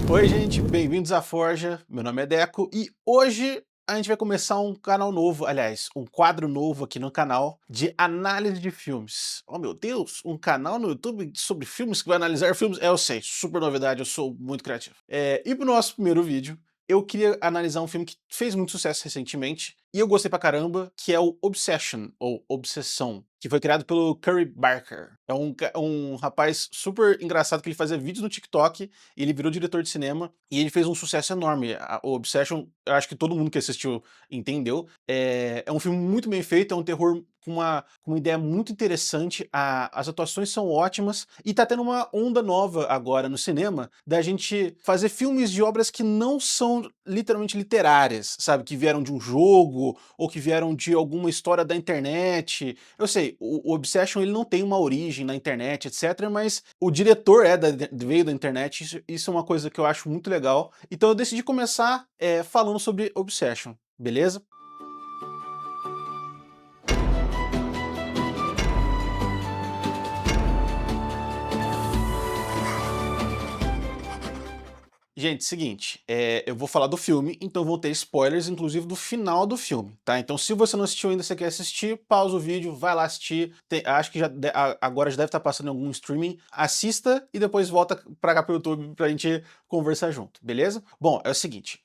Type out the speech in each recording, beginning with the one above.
Oi, gente, bem-vindos à Forja. Meu nome é Deco e hoje a gente vai começar um canal novo, aliás, um quadro novo aqui no canal de análise de filmes. Oh, meu Deus, um canal no YouTube sobre filmes que vai analisar filmes? É, eu sei, super novidade, eu sou muito criativo. E pro nosso primeiro vídeo, eu queria analisar um filme que fez muito sucesso recentemente e eu gostei pra caramba, que é o Obsession, ou Obsessão, que foi criado pelo Curry Barker. É um rapaz super engraçado que ele fazia vídeos no TikTok, e ele virou diretor de cinema e ele fez um sucesso enorme. O Obsession, eu acho que todo mundo que assistiu entendeu. É um filme muito bem feito, é um terror com uma ideia muito interessante, as atuações são ótimas, e tá tendo uma onda nova agora no cinema da gente fazer filmes de obras que não são literalmente literárias, sabe? Que vieram de um jogo, ou que vieram de alguma história da internet. Eu sei, o Obsession ele não tem uma origem na internet, etc, mas o diretor veio da internet, isso é uma coisa que eu acho muito legal. Então eu decidi começar falando sobre Obsession, beleza? Gente, seguinte, eu vou falar do filme, então vão ter spoilers, inclusive do final do filme, tá? Então se você não assistiu ainda, você quer assistir, pausa o vídeo, vai lá assistir. Acho que agora já deve estar passando em algum streaming. Assista e depois volta pra cá pro YouTube pra gente conversar junto, beleza? Bom, é o seguinte,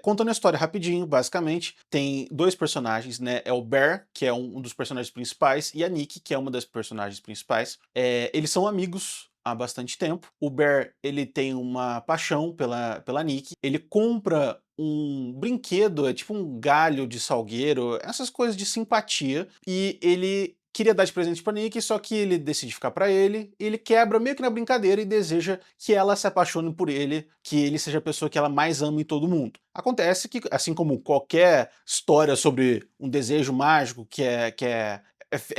contando a história rapidinho, basicamente, tem dois personagens, né? É o Bear, que é um dos personagens principais, e a Nikki, que é uma das personagens principais. Eles são amigos há bastante tempo. O Bear, ele tem uma paixão pela Nikki. Ele compra um brinquedo, é tipo um galho de salgueiro, essas coisas de simpatia, e ele queria dar de presente pra Nikki, só que ele decide ficar pra ele, e ele quebra meio que na brincadeira e deseja que ela se apaixone por ele, que ele seja a pessoa que ela mais ama em todo mundo. Acontece que, assim como qualquer história sobre um desejo mágico que é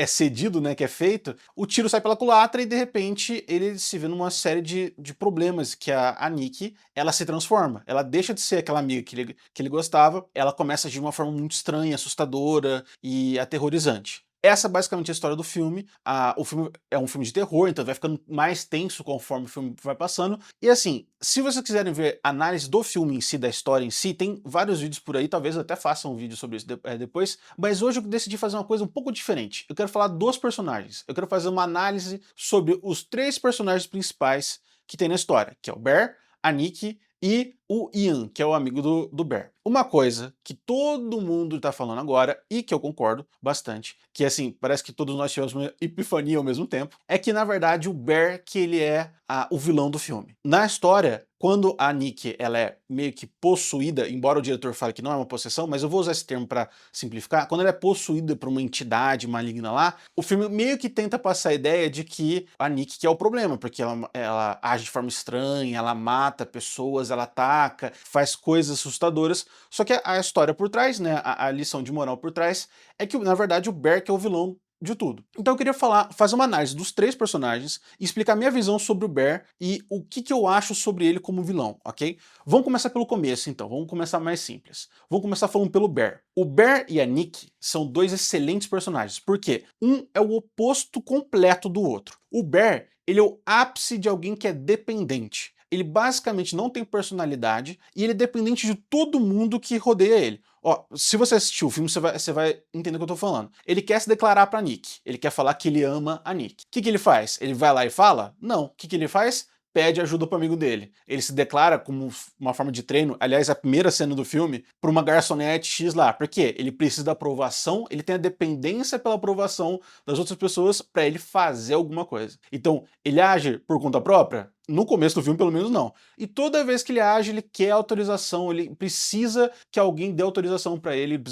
cedido, né, que é feito, o tiro sai pela culatra e de repente ele se vê numa série de problemas que a Nikki, ela se transforma, ela deixa de ser aquela amiga que ele gostava, ela começa a agir de uma forma muito estranha, assustadora e aterrorizante. Essa é basicamente a história do filme. O filme é um filme de terror, então vai ficando mais tenso conforme o filme vai passando. E assim, se vocês quiserem ver análise do filme em si, da história em si, tem vários vídeos por aí, talvez eu até faça um vídeo sobre isso depois, mas hoje eu decidi fazer uma coisa um pouco diferente. Eu quero falar dos personagens, eu quero fazer uma análise sobre os três personagens principais que tem na história, que é o Bear, a Nikki e o Ian, que é o amigo do Bear. Uma coisa que todo mundo tá falando agora, e que eu concordo bastante, que assim, parece que todos nós tivemos uma epifania ao mesmo tempo, é que na verdade o Bear que ele é o vilão do filme. Na história, quando a Nikki ela é meio que possuída, embora o diretor fale que não é uma possessão, mas eu vou usar esse termo para simplificar, quando ela é possuída por uma entidade maligna lá, o filme meio que tenta passar a ideia de que a Nikki que é o problema, porque ela age de forma estranha, ela mata pessoas, ela ataca, faz coisas assustadoras, só que a história por trás, né, a lição de moral por trás, é que na verdade o Bear que é o vilão de tudo. Então eu queria fazer uma análise dos três personagens e explicar minha visão sobre o Bear e o que eu acho sobre ele como vilão, ok? Vamos começar pelo começo então, vamos começar mais simples. Vamos começar falando pelo Bear. O Bear e a Nikki são dois excelentes personagens, porque um é o oposto completo do outro. O Bear, ele é o ápice de alguém que é dependente. Ele basicamente não tem personalidade e ele é dependente de todo mundo que rodeia ele. Ó, se você assistiu o filme, você vai entender o que eu tô falando. Ele quer se declarar pra Nick. Ele quer falar que ele ama a Nick. O que ele faz? Ele vai lá e fala? Não. O que ele faz? Pede ajuda pro amigo dele. Ele se declara como uma forma de treino, aliás, a primeira cena do filme, pra uma garçonete X lá. Por quê? Ele precisa da aprovação, ele tem a dependência pela aprovação das outras pessoas pra ele fazer alguma coisa. Então, ele age por conta própria? No começo do filme, pelo menos, não. E toda vez que ele age, ele quer autorização, ele precisa que alguém dê autorização pra ele,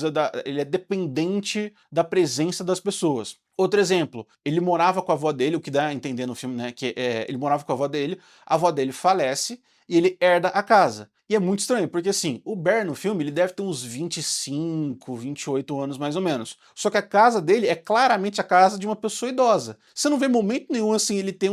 ele é dependente da presença das pessoas. Outro exemplo, ele morava com a avó dele, o que dá a entender no filme, né, que ele morava com a avó dele falece e ele herda a casa. E é muito estranho, porque assim, o Bear no filme, ele deve ter uns 25, 28 anos mais ou menos. Só que a casa dele é claramente a casa de uma pessoa idosa. Você não vê momento nenhum assim ele ter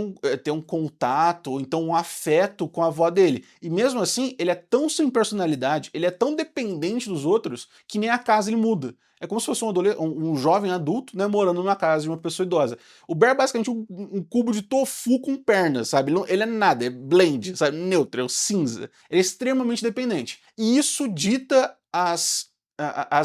um contato ou então um afeto com a avó dele. E mesmo assim, ele é tão sem personalidade, ele é tão dependente dos outros que nem a casa ele muda. É como se fosse um jovem adulto, né, morando numa casa de uma pessoa idosa. O Bear é basicamente um cubo de tofu com pernas, sabe? Ele é nada, é blend, sabe? Neutro, é o cinza. Ele é extremamente dependente. E isso dita as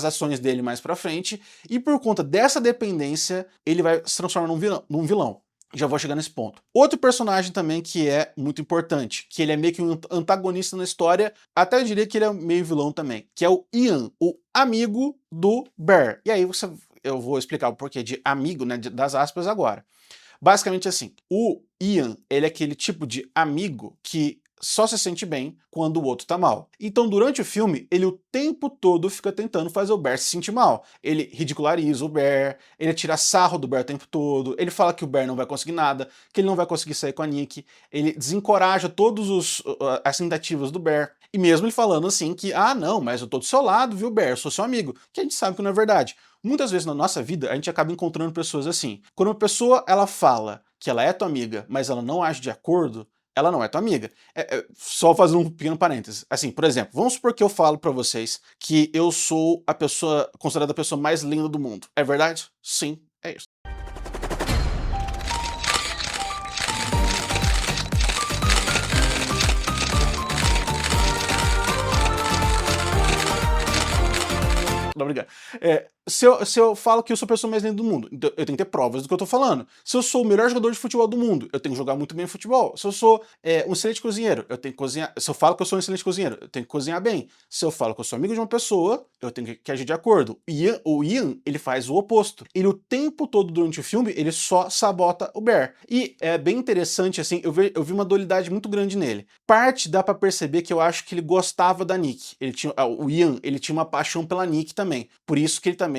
ações dele mais pra frente, e por conta dessa dependência, ele vai se transformar num vilão. Já vou chegar nesse ponto. Outro personagem também que é muito importante, que ele é meio que um antagonista na história, até eu diria que ele é meio vilão também, que é o Ian, o amigo do Bear. E aí eu vou explicar o porquê de amigo, né, das aspas agora. Basicamente assim, o Ian, ele é aquele tipo de amigo que só se sente bem quando o outro tá mal. Então, durante o filme, ele o tempo todo fica tentando fazer o Bear se sentir mal. Ele ridiculariza o Bear, ele tira sarro do Bear o tempo todo, ele fala que o Bear não vai conseguir nada, que ele não vai conseguir sair com a Nick, ele desencoraja todas as tentativas do Bear, e mesmo ele falando assim que, ah não, mas eu tô do seu lado, viu Bear, eu sou seu amigo, que a gente sabe que não é verdade. Muitas vezes na nossa vida, a gente acaba encontrando pessoas assim. Quando uma pessoa, ela fala que ela é tua amiga, mas ela não age de acordo, ela não é tua amiga. Só fazendo um pequeno parênteses. Assim, por exemplo, vamos supor que eu falo pra vocês que eu sou a pessoa, considerada a pessoa mais linda do mundo. É verdade? Sim, é isso. Não, obrigado. Se eu falo que eu sou a pessoa mais linda do mundo, então eu tenho que ter provas do que eu tô falando. Se eu sou o melhor jogador de futebol do mundo, eu tenho que jogar muito bem futebol. Se eu sou um excelente cozinheiro, eu tenho que cozinhar. Se eu falo que eu sou um excelente cozinheiro, eu tenho que cozinhar bem. Se eu falo que eu sou amigo de uma pessoa, eu tenho que agir de acordo. O Ian, ele faz o oposto. Ele o tempo todo durante o filme, ele só sabota o Bear. E é bem interessante, assim, eu vi uma dualidade muito grande nele. Parte dá pra perceber que eu acho que ele gostava da Nick. O Ian, ele tinha uma paixão pela Nick também. Por isso que ele também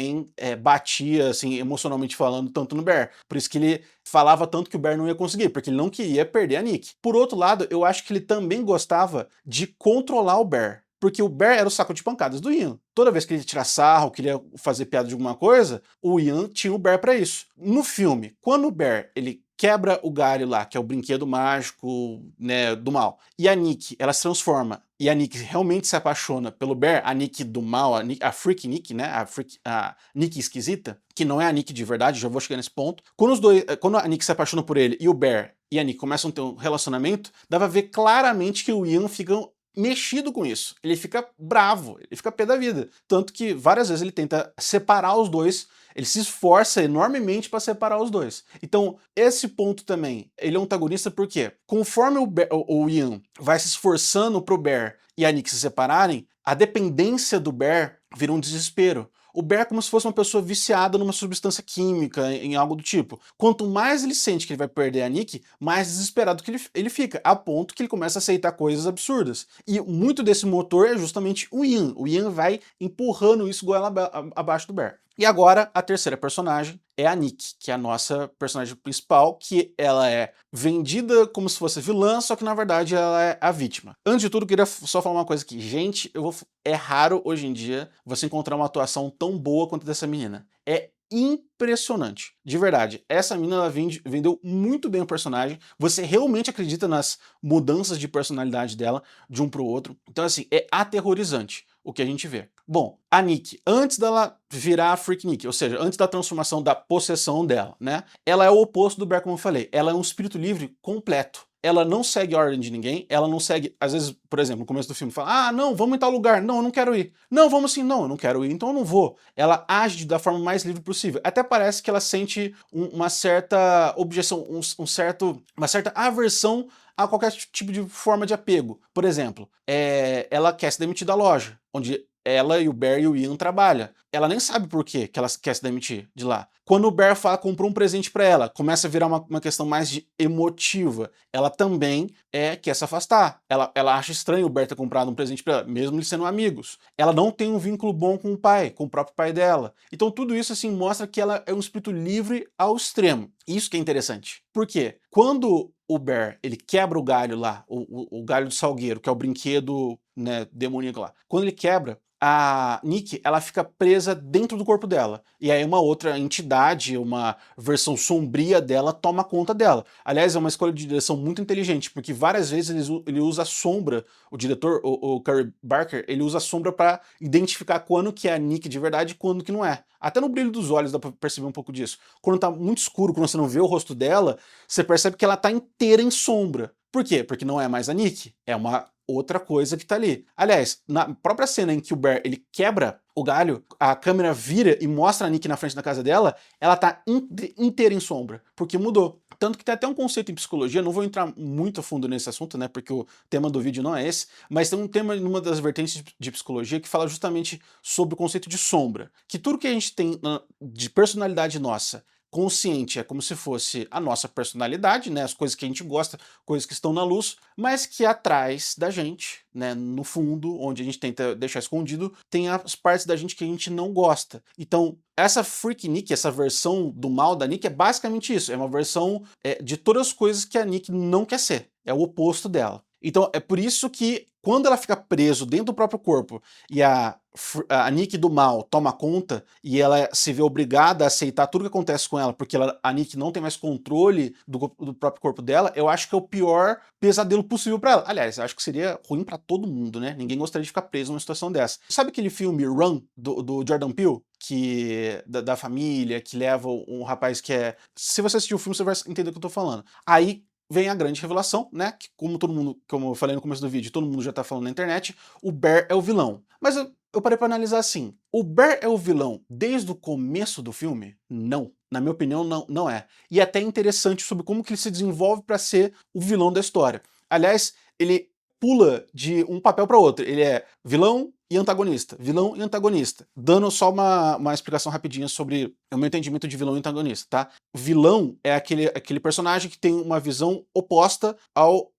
batia, assim, emocionalmente falando, tanto no Bear. Por isso que ele falava tanto que o Bear não ia conseguir, porque ele não queria perder a Nick. Por outro lado, eu acho que ele também gostava de controlar o Bear. Porque o Bear era o saco de pancadas do Ian. Toda vez que ele ia tirar sarro, queria fazer piada de alguma coisa, o Ian tinha o Bear pra isso. No filme, quando o Bear, ele quebra o galho lá, que é o brinquedo mágico, né, do mal, e a Nick, ela se transforma, e a Nick realmente se apaixona pelo Bear, a Nick do mal, a Freak Nick, né, a Nick esquisita, que não é a Nick de verdade, já vou chegar nesse ponto. Quando a Nick se apaixona por ele e o Bear e a Nick começam a ter um relacionamento, dá pra ver claramente que o Ian fica mexido com isso. Ele fica bravo, ele fica pé da vida. Tanto que várias vezes ele tenta separar os dois, ele se esforça enormemente para separar os dois. Então, esse ponto também, ele é um antagonista porque conforme o Ian vai se esforçando pro Bear e a Nick se separarem, a dependência do Bear vira um desespero. O Bear é como se fosse uma pessoa viciada numa substância química, em algo do tipo. Quanto mais ele sente que ele vai perder a Nick, mais desesperado que ele fica, a ponto que ele começa a aceitar coisas absurdas. E muito desse motor é justamente o Ian. O Ian vai empurrando isso goela abaixo do Bear. E agora, a terceira personagem é a Nick, que é a nossa personagem principal, que ela é vendida como se fosse vilã, só que na verdade ela é a vítima. Antes de tudo, eu queria só falar uma coisa aqui. Gente, é raro hoje em dia você encontrar uma atuação tão boa quanto dessa menina. É impressionante, de verdade. Essa menina, ela vendeu muito bem o personagem, você realmente acredita nas mudanças de personalidade dela de um pro outro. Então assim, é aterrorizante o que a gente vê. Bom, a Nick, antes dela virar a Freak Nick, ou seja, antes da transformação, da possessão dela, né? Ela é o oposto do Bear, como eu falei. Ela é um espírito livre completo. Ela não segue a ordem de ninguém, ela não segue, às vezes, por exemplo, no começo do filme, fala, ah, não, vamos em tal lugar, não, eu não quero ir. Não, vamos sim, não, eu não quero ir, então eu não vou. Ela age da forma mais livre possível. Até parece que ela sente uma certa objeção, uma certa aversão a qualquer tipo de forma de apego. Por exemplo, ela quer se demitir da loja, onde ela e o Bear e o Ian trabalham. Ela nem sabe por quê que ela quer se demitir de lá. Quando o Bear comprou um presente pra ela, começa a virar uma questão mais emotiva. Ela também quer se afastar. Ela acha estranho o Bear ter comprado um presente pra ela, mesmo eles sendo amigos. Ela não tem um vínculo bom com o pai, com o próprio pai dela. Então tudo isso assim mostra que ela é um espírito livre ao extremo. Isso que é interessante. Por quê? Quando o Bear, ele quebra o galho lá, o galho do salgueiro, que é o brinquedo, né, demoníaco lá. Quando ele quebra, a Nikki, ela fica presa dentro do corpo dela. E aí uma outra entidade, uma versão sombria dela, toma conta dela. Aliás, é uma escolha de direção muito inteligente, porque várias vezes ele usa a sombra, o diretor, o Curry Barker, ele usa a sombra para identificar quando que é a Nikki de verdade e quando que não é. Até no brilho dos olhos dá pra perceber um pouco disso. Quando tá muito escuro, quando você não vê o rosto dela, você percebe que ela tá inteira em sombra. Por quê? Porque não é mais a Nikki, é uma outra coisa que tá ali. Aliás, na própria cena em que o Bear ele quebra o galho, a câmera vira e mostra a Nikki na frente da casa dela, ela tá inteira em sombra, porque mudou. Tanto que tem até um conceito em psicologia, não vou entrar muito a fundo nesse assunto, né, porque o tema do vídeo não é esse, mas tem um tema numa das vertentes de psicologia que fala justamente sobre o conceito de sombra, que tudo que a gente tem de personalidade nossa consciente é como se fosse a nossa personalidade, né, as coisas que a gente gosta, coisas que estão na luz, mas que atrás da gente, né, no fundo, onde a gente tenta deixar escondido, tem as partes da gente que a gente não gosta. Então, essa Freak Nick, essa versão do mal da Nick é basicamente isso, é uma versão de todas as coisas que a Nick não quer ser, é o oposto dela. Então é por isso que quando ela fica preso dentro do próprio corpo e a Nick do mal toma conta e ela se vê obrigada a aceitar tudo que acontece com ela, porque a Nick não tem mais controle do próprio corpo dela, eu acho que é o pior pesadelo possível pra ela. Aliás, eu acho que seria ruim pra todo mundo, né? Ninguém gostaria de ficar preso numa situação dessa. Sabe aquele filme Run, do Jordan Peele? Da família, que leva um rapaz que é... Se você assistir o filme, você vai entender o que eu tô falando. Aí vem a grande revelação, né? Que como todo mundo, como eu falei no começo do vídeo, todo mundo já tá falando na internet, o Bear é o vilão. Mas eu parei pra analisar assim, o Bear é o vilão desde o começo do filme? Não. Na minha opinião, não é. E é até interessante sobre como que ele se desenvolve para ser o vilão da história. Aliás, ele pula de um papel para outro. Ele é vilão e antagonista. Dando só uma explicação rapidinha sobre o meu entendimento de vilão e antagonista, tá? Vilão é aquele personagem que tem uma visão oposta ao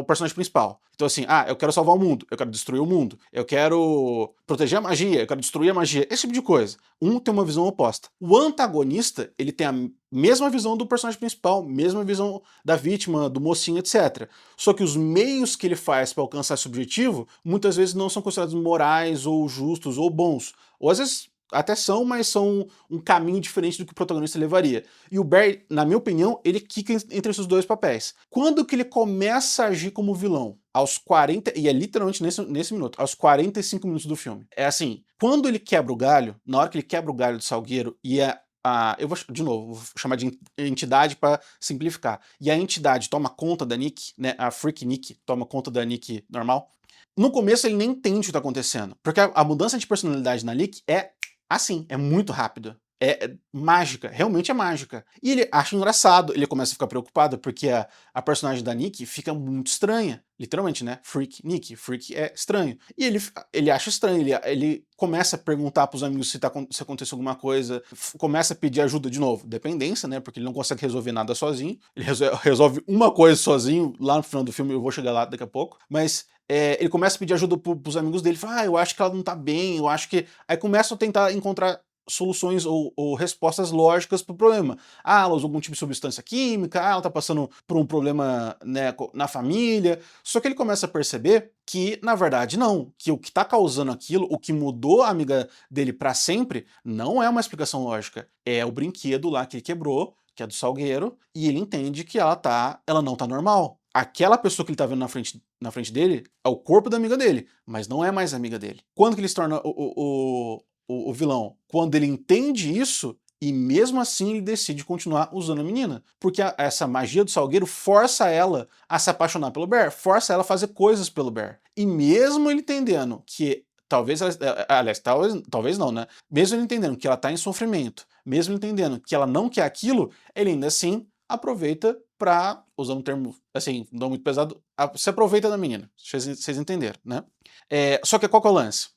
personagem principal. Então assim, eu quero salvar o mundo, eu quero destruir o mundo, eu quero proteger a magia, eu quero destruir a magia, esse tipo de coisa. Um tem uma visão oposta. O antagonista, ele tem a mesma visão do personagem principal, mesma visão da vítima, do mocinho, etc. Só que os meios que ele faz para alcançar esse objetivo, muitas vezes não são considerados morais, ou justos, ou bons. Ou às vezes até são, mas são um caminho diferente do que o protagonista levaria. E o Barry, na minha opinião, ele quica entre esses dois papéis. Quando que ele começa a agir como vilão? Aos 40, e é literalmente nesse minuto, aos 45 minutos do filme. É assim, quando ele quebra o galho, na hora que ele quebra o galho do Salgueiro, e eu vou, de novo, vou chamar de entidade para simplificar, e a entidade toma conta da Nick, né, a Freak Nick toma conta da Nick normal, no começo ele nem entende o que tá acontecendo, porque a mudança de personalidade na Nick é assim, é muito rápido. É mágica, realmente é mágica. E ele acha engraçado, ele começa a ficar preocupado porque a personagem da Nick fica muito estranha. Literalmente, né? Freak, Nick. Freak é estranho. E ele acha estranho, ele começa a perguntar pros amigos se aconteceu alguma coisa, começa a pedir ajuda de novo. Dependência, né? Porque ele não consegue resolver nada sozinho. Ele resolve uma coisa sozinho, lá no final do filme, eu vou chegar lá daqui a pouco. Mas ele começa a pedir ajuda pros amigos dele, fala, eu acho que ela não tá bem, eu acho que... Aí começa a tentar encontrar soluções ou respostas lógicas para o problema. Ela usou algum tipo de substância química, ela tá passando por um problema, né, na família. Só que ele começa a perceber que, na verdade, não. Que o que tá causando aquilo, o que mudou a amiga dele para sempre, não é uma explicação lógica. É o brinquedo lá que ele quebrou, que é do Salgueiro, e ele entende que ela não tá normal. Aquela pessoa que ele tá vendo na frente dele é o corpo da amiga dele, mas não é mais amiga dele. Quando que ele se torna o vilão? Quando ele entende isso e mesmo assim ele decide continuar usando a menina. Porque essa magia do Salgueiro força ela a se apaixonar pelo Bear, força ela a fazer coisas pelo Bear. E mesmo ele entendendo que talvez, aliás, talvez não, né? Mesmo ele entendendo que ela tá em sofrimento, mesmo entendendo que ela não quer aquilo, ele ainda assim aproveita pra, usando um termo assim, não muito pesado, se aproveita da menina. Vocês entenderam, né? Só que qual que é o lance?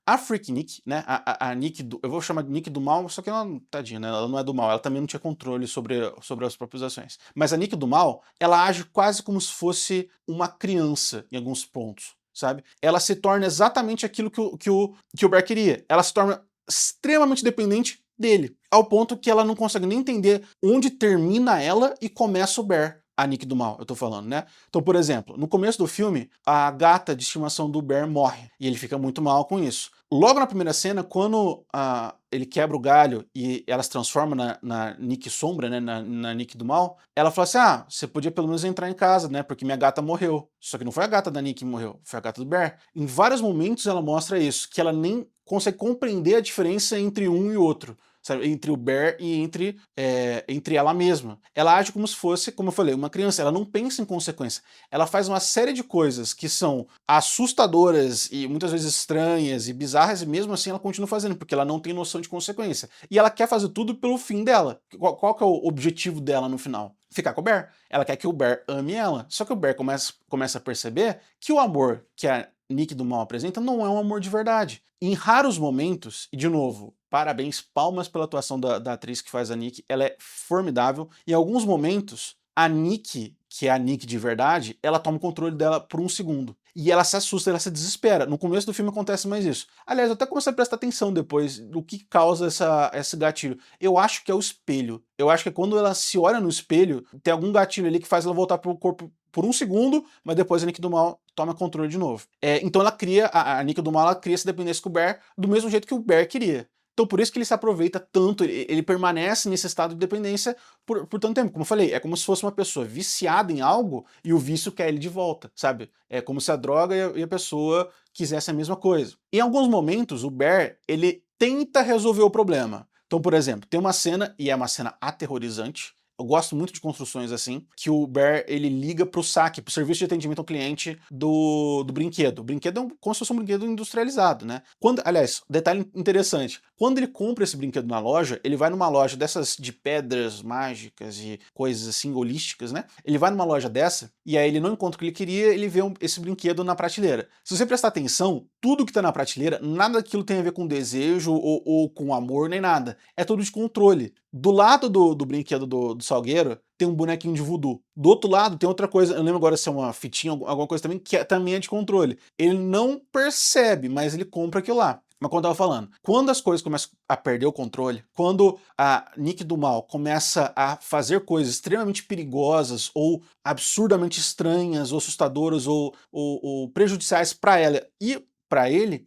A Freak Nick, né, a Nick eu vou chamar de Nick do mal, só que ela, tadinha, né, ela não é do mal, ela também não tinha controle sobre as próprias ações. Mas a Nick do mal, ela age quase como se fosse uma criança em alguns pontos, sabe? Ela se torna exatamente aquilo que o Bear queria. Ela se torna extremamente dependente dele, ao ponto que ela não consegue nem entender onde termina ela e começa o Bear. a Nick do mal, eu tô falando, né? Então, por exemplo, no começo do filme, a gata de estimação do Bear morre, e ele fica muito mal com isso. Logo na primeira cena, quando ele quebra o galho e ela se transforma na Nick Sombra, né, na Nick do mal, ela fala assim, você podia pelo menos entrar em casa, né, porque minha gata morreu. Só que não foi a gata da Nick que morreu, foi a gata do Bear. Em vários momentos ela mostra isso, que ela nem consegue compreender a diferença entre um e outro. Sabe, entre o Bear e entre ela mesma. Ela age como se fosse, como eu falei, uma criança. Ela não pensa em consequência. Ela faz uma série de coisas que são assustadoras e muitas vezes estranhas e bizarras, e mesmo assim ela continua fazendo, porque ela não tem noção de consequência. E ela quer fazer tudo pelo fim dela. Qual que é o objetivo dela no final? Ficar com o Bear. Ela quer que o Bear ame ela. Só que o Bear começa a perceber que o amor que a Nick do mal apresenta não é um amor de verdade. Em raros momentos, e de novo, parabéns, palmas pela atuação da atriz que faz a Nick, ela é formidável. Em alguns momentos, a Nick, que é a Nick de verdade, ela toma o controle dela por um segundo. E ela se assusta, ela se desespera. No começo do filme acontece mais isso. Aliás, eu até comecei a prestar atenção depois do que causa esse gatilho. Eu acho que é o espelho. Eu acho que é quando ela se olha no espelho, tem algum gatilho ali que faz ela voltar pro corpo por um segundo, mas depois a Nick do mal toma controle de novo. Então ela cria, a Nick do mal, ela cria essa dependência com o Bear do mesmo jeito que o Bear queria. Então por isso que ele se aproveita tanto, ele permanece nesse estado de dependência por tanto tempo. Como eu falei, é como se fosse uma pessoa viciada em algo e o vício quer ele de volta, sabe? É como se a droga e a pessoa quisessem a mesma coisa. Em alguns momentos, o Bear, ele tenta resolver o problema. Então, por exemplo, tem uma cena, e é uma cena aterrorizante, eu gosto muito de construções assim, que o Bear, ele liga pro saque, pro serviço de atendimento ao cliente do brinquedo. O brinquedo é como se fosse um brinquedo industrializado, né? Aliás, detalhe interessante, quando ele compra esse brinquedo na loja, ele vai numa loja dessas de pedras mágicas e coisas assim, holísticas, né? Ele vai numa loja dessa, e aí ele não encontra o que ele queria, ele vê esse brinquedo na prateleira. Se você prestar atenção, tudo que tá na prateleira, nada daquilo tem a ver com desejo ou com amor, nem nada. É tudo de controle. Do lado do brinquedo do Salgueiro, tem um bonequinho de voodoo. Do outro lado tem outra coisa, eu não lembro agora se é uma fitinha, alguma coisa também, que também é de controle. Ele não percebe, mas ele compra aquilo lá. Mas como eu tava falando, quando as coisas começam a perder o controle, quando a Nick do mal começa a fazer coisas extremamente perigosas ou absurdamente estranhas, ou assustadoras, ou prejudiciais para ela e para ele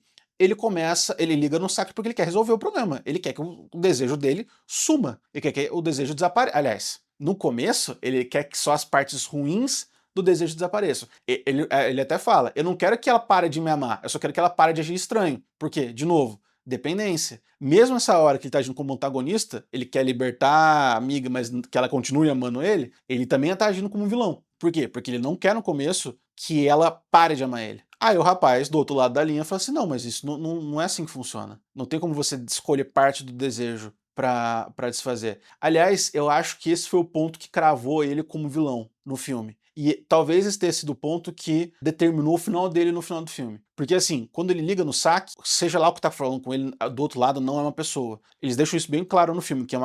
liga no saque porque ele quer resolver o problema. Ele quer que o desejo dele suma. Ele quer que o desejo desapareça. Aliás, no começo, ele quer que só as partes ruins do desejo desapareçam. Ele até fala, eu não quero que ela pare de me amar, eu só quero que ela pare de agir estranho. Por quê? De novo, dependência. Mesmo essa hora que ele tá agindo como antagonista, ele quer libertar a amiga, mas que ela continue amando ele também tá agindo como um vilão. Por quê? Porque ele não quer no começo que ela pare de amar ele. Aí o rapaz do outro lado da linha fala assim, não, mas isso não é assim que funciona. Não tem como você escolher parte do desejo pra desfazer. Aliás, eu acho que esse foi o ponto que cravou ele como vilão no filme. E talvez esse tenha sido o ponto que determinou o final dele no final do filme. Porque assim, quando ele liga no saque, seja lá o que tá falando com ele, do outro lado não é uma pessoa. Eles deixam isso bem claro no filme, que é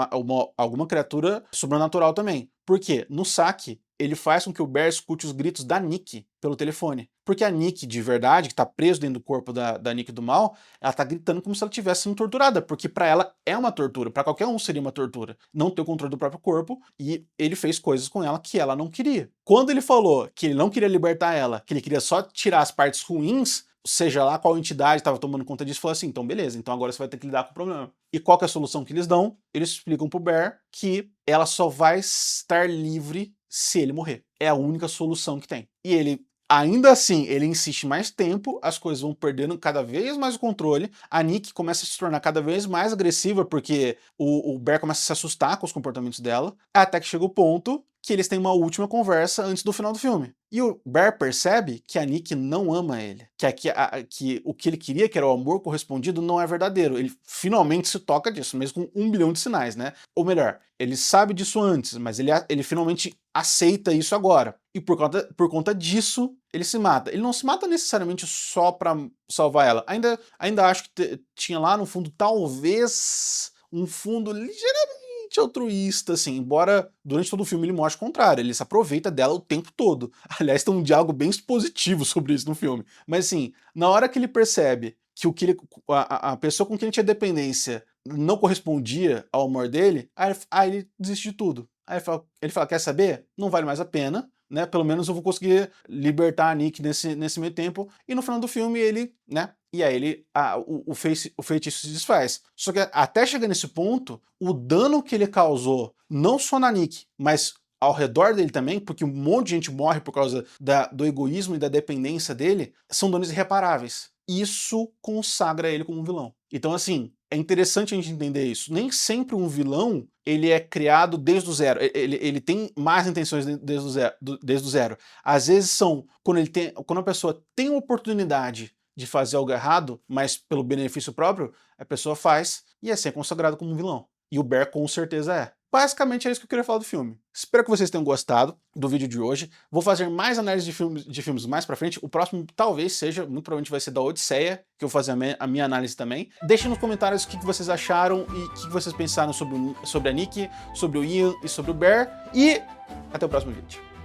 alguma criatura sobrenatural também. Por quê? No saque, ele faz com que o Bear escute os gritos da Nick pelo telefone. Porque a Nick, de verdade, que tá preso dentro do corpo da Nick do mal, ela tá gritando como se ela estivesse sendo torturada, porque pra ela é uma tortura, pra qualquer um seria uma tortura. Não ter o controle do próprio corpo, e ele fez coisas com ela que ela não queria. Quando ele falou que ele não queria libertar ela, que ele queria só tirar as partes ruins, seja lá qual entidade estava tomando conta disso, falou assim, então beleza, então agora você vai ter que lidar com o problema. E qual que é a solução que eles dão? Eles explicam pro Bear que ela só vai estar livre se ele morrer. É a única solução que tem. E ele, ainda assim, ele insiste mais tempo, as coisas vão perdendo cada vez mais o controle, a Nick começa a se tornar cada vez mais agressiva, porque o Bear começa a se assustar com os comportamentos dela, até que chega o ponto que eles têm uma última conversa antes do final do filme. E o Bear percebe que a Nick não ama ele, que o que ele queria, que era o amor correspondido, não é verdadeiro. Ele finalmente se toca disso, mesmo com 1 bilhão de sinais, né? Ou melhor, ele sabe disso antes, mas ele finalmente aceita isso agora. E por conta disso, ele se mata. Ele não se mata necessariamente só pra salvar ela. Ainda acho que tinha lá no fundo, talvez, um fundo ligeiramente altruísta, assim, embora durante todo o filme ele mostre o contrário, ele se aproveita dela o tempo todo. Aliás, tem um diálogo bem expositivo sobre isso no filme. Mas assim, na hora que ele percebe que a pessoa com quem ele tinha dependência não correspondia ao amor dele, aí ele desiste de tudo. Aí ele fala, quer saber? Não vale mais a pena, né? Pelo menos eu vou conseguir libertar a Nick nesse meio tempo. E no final do filme ele, né? E aí o feitiço se desfaz. Só que até chegar nesse ponto, o dano que ele causou, não só na Nick, mas ao redor dele também, porque um monte de gente morre por causa do egoísmo e da dependência dele, são danos irreparáveis. Isso consagra ele como um vilão. Então, assim, é interessante a gente entender isso. Nem sempre um vilão, ele é criado desde o zero. Ele tem más intenções desde o zero. Às vezes são quando a pessoa tem uma oportunidade de fazer algo errado, mas pelo benefício próprio, a pessoa faz e assim é consagrado como um vilão. E o Bear com certeza é. Basicamente é isso que eu queria falar do filme. Espero que vocês tenham gostado do vídeo de hoje. Vou fazer mais análises de filmes mais pra frente. O próximo talvez seja, muito provavelmente vai ser da Odisseia, que eu vou fazer a minha análise também. Deixem nos comentários o que vocês acharam e o que vocês pensaram sobre a Nick, sobre o Ian e sobre o Bear. E até o próximo vídeo.